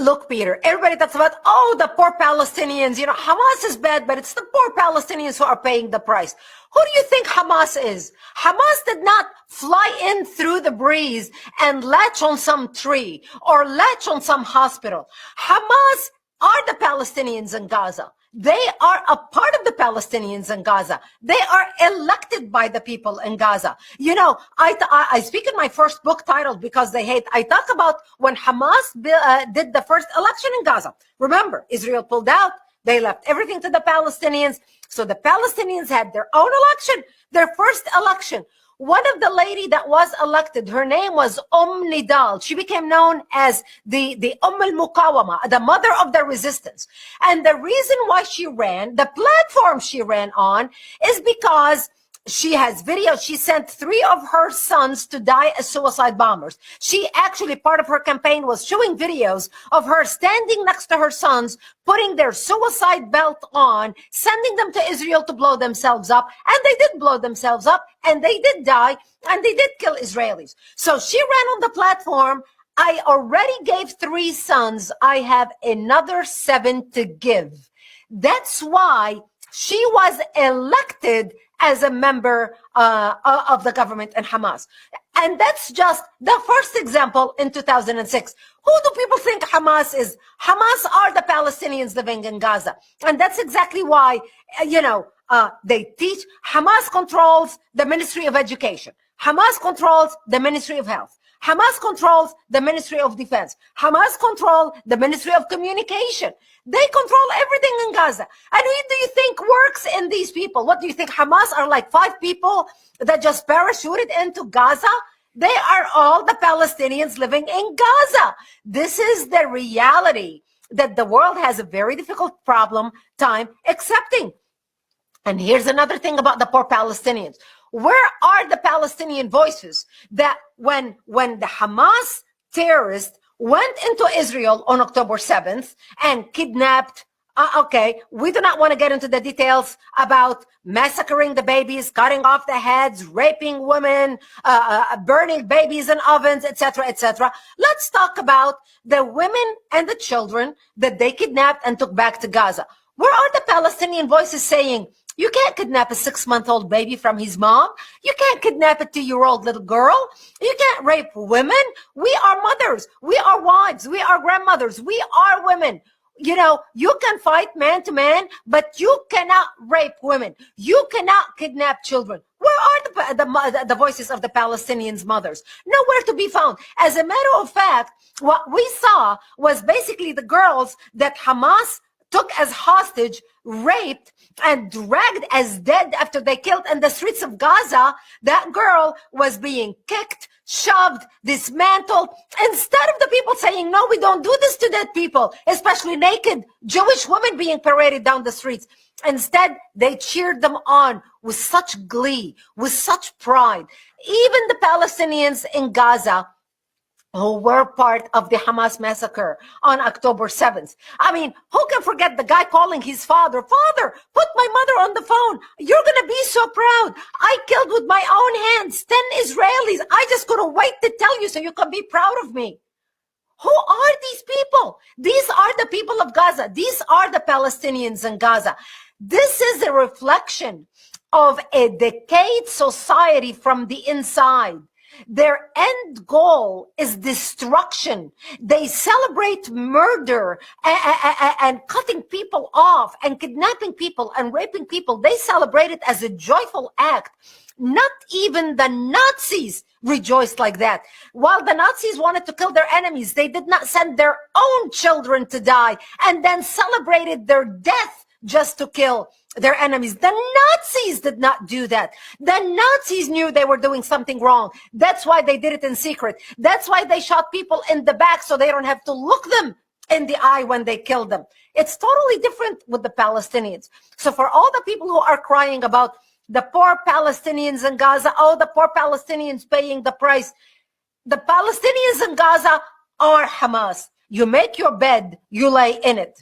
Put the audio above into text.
Look, Peter, everybody talks about, oh, the poor Palestinians. You know, Hamas is bad, but it's the poor Palestinians who are paying the price. Who do you think Hamas is? Hamas did not fly in through the breeze and latch on some tree or latch on some hospital. Hamas are the Palestinians in Gaza. They are a part of the Palestinians in Gaza. They are elected by the people in Gaza. You know, I speak in my first book titled Because They Hate. I talk about when Hamas did the first election in Gaza. Remember, Israel pulled out. They left everything to the Palestinians. So the Palestinians had their own election, their first election. One of the lady that was elected, her name was Nidal. She became known as the al-Muqawama, the mother of the resistance. And the reason why she ran, the platform she ran on, is because she has videos. She sent 3 of her sons to die as suicide bombers. She actually, part of her campaign was showing videos of her standing next to her sons, putting their suicide belt on, sending them to Israel to blow themselves up. And they did blow themselves up, and they did die, and they did kill Israelis. So she ran on the platform. I already gave 3 sons. I have another 7 to give. That's why she was elected as a member of the government and Hamas. And that's just the first example in 2006. Who do people think Hamas is? Hamas are the Palestinians living in Gaza. And that's exactly why, they teach. Hamas controls the Ministry of Education. Hamas controls the Ministry of Health. Hamas controls the Ministry of Defense. Hamas controls the Ministry of Communication. They control everything in Gaza. And who do you think works in these people? What do you think? Hamas are like 5 people that just parachuted into Gaza? They are all the Palestinians living in Gaza. This is the reality that the world has a very difficult time accepting. And here's another thing about the poor Palestinians. Where are the Palestinian voices that when the Hamas terrorists went into Israel on October 7th and kidnapped, we do not want to get into the details about massacring the babies, cutting off the heads, raping women, burning babies in ovens, etc., etc. Let's talk about the women and the children that they kidnapped and took back to Gaza. Where are the Palestinian voices saying, you can't kidnap a 6-month-old baby from his mom. You can't kidnap a 2-year-old little girl. You can't rape women. We are mothers. We are wives. We are grandmothers. We are women. You know, you can fight man to man, but you cannot rape women. You cannot kidnap children. Where are the voices of the Palestinians' mothers? Nowhere to be found. As a matter of fact, what we saw was basically the girls that Hamas took as hostage, raped, and dragged as dead after they killed in the streets of Gaza. That girl was being kicked, shoved, dismantled. Instead of the people saying, no, we don't do this to dead people, especially naked Jewish women being paraded down the streets. Instead, they cheered them on with such glee, with such pride. Even the Palestinians in Gaza who were part of the Hamas massacre on October 7th. I mean, who can forget the guy calling his father, Father, put my mother on the phone. You're going to be so proud. I killed with my own hands 10 Israelis. I just couldn't wait to tell you so you can be proud of me. Who are these people? These are the people of Gaza. These are the Palestinians in Gaza. This is a reflection of a decayed society from the inside. Their end goal is destruction. They celebrate murder and cutting people off and kidnapping people and raping people. They celebrate it as a joyful act. Not even the Nazis rejoiced like that. While the Nazis wanted to kill their enemies, they did not send their own children to die and then celebrated their death just to kill their enemies. The Nazis did not do that. The Nazis knew they were doing something wrong. That's why they did it in secret. That's why they shot people in the back so they don't have to look them in the eye when they kill them. It's totally different with the Palestinians. So for all the people who are crying about the poor Palestinians in Gaza, oh, the poor Palestinians paying the price, the Palestinians in Gaza are Hamas. You make your bed, you lay in it.